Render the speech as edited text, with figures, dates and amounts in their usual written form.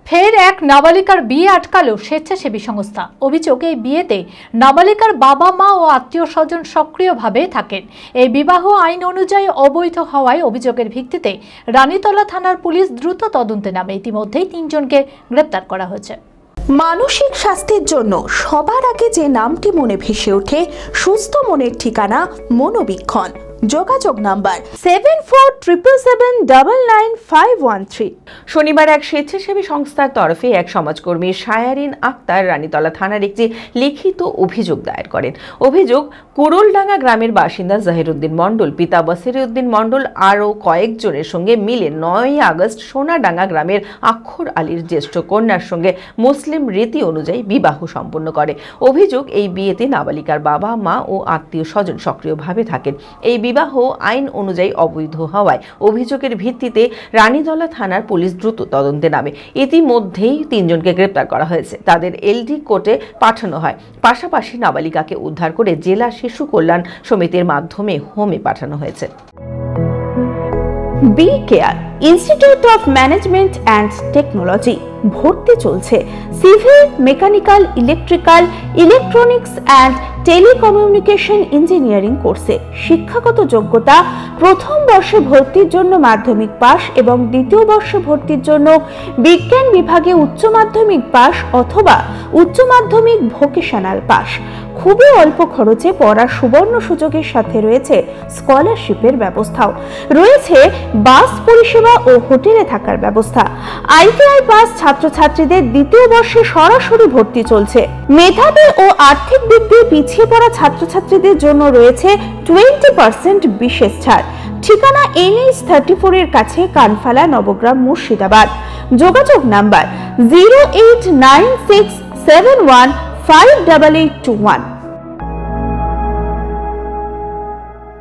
ফের এক নাবালিকার বিয়ে আটকালো স্বেচ্ছাসেবী সংস্থা। অভিযোগ, এই বিয়েতে নাবালিকার বাবা মা ও আত্মীয় স্বজন সক্রিয়ভাবে থাকেন। এই বিবাহ আইন অনুযায়ী অবৈধ হওয়ায় অভিযোগের ভিত্তিতে রানীতলা থানার পুলিশ দ্রুত তদন্তে নামে। ইতিমধ্যেই 3 জনকে গ্রেপ্তার করা হয়েছে। মানসিক স্বাস্থ্যের জন্য সবার আগে যে নামটি মনে ভেসে ওঠে, সুস্থ মনের ঠিকানা মনোবীক্ষণ। যোগাযোগ নাম্বার 7477799513। শনিবার এক স্বেচ্ছাসেবী সংস্থার তরফে এক সমাজকর্মী শায়ারিন আক্তার রানীতলা থানার একটি লিখিত অভিযোগ দায়ের করেন। অভিযোগ, কুরুলডাঙ্গা গ্রামের বাসিন্দা জাহিরউদ্দিন মণ্ডল পিতা বসিরউদ্দিন মণ্ডল আরও কয়েকজনের সঙ্গে মিলে 9 আগস্ট সোনাডাঙ্গা গ্রামের আক্ষর আলীর জ্যেষ্ঠ কন্যার সঙ্গে মুসলিম রীতি অনুযায়ী বিবাহ সম্পন্ন করে। অভিযোগ, এই বিয়েতে নাবালিকার বাবা মা ও আত্মীয় স্বজন সক্রিয়ভাবে থাকেন। এই বিবাহ আইন অনুযায়ী অবৈধ হওয়ায় অভিযোগের ভিত্তিতে রানীতলা থানার পুলিশ দ্রুত তদন্তে নামে। ইতিমধ্যেই 3 জনকে গ্রেপ্তার করা হয়েছে। তাদের এলডি কোর্টে পাঠানো হয়। পাশাপাশি নাবালিকাকে উদ্ধার করে জেলা শিশু কল্যাণ সমিতির মাধ্যমে হোমে পাঠানো হয়েছে। B care institute of management and technology ভর্তি চলছে civil, mechanical, electrical, electronics and telecommunication engineering কোর্সে। শিক্ষাগত যোগ্যতা: প্রথম বর্ষে ভর্তির জন্য মাধ্যমিক পাস এবং দ্বিতীয় বর্ষে ভর্তির জন্য বিজ্ঞান বিভাগে উচ্চ মাধ্যমিক পাস অথবা উচ্চ মাধ্যমিক ভোকেশনাল পাস। খুবই অল্প খরচে পড়ার সুবর্ণ সুযোগের সাথে রয়েছে স্কলারশিপের ব্যবস্থাও। রয়েছে বাস পরিষেবা ও হোটেলে থাকার ব্যবস্থা। আইটিআই পাস ছাত্রছাত্রীদের দ্বিতীয় বর্ষে সরাসরি ভর্তি চলছে। মেধাবী ও আর্থিক দিক দিয়ে পিছিয়ে পড়া ছাত্রছাত্রীদের জন্য রয়েছে 20% বিশেষ ছাড়। ঠিকানা NH 34 এর কাছে, কানফালা, নবগ্রাম, মুর্শিদাবাদ। যোগাযোগ নাম্বার 08967158821।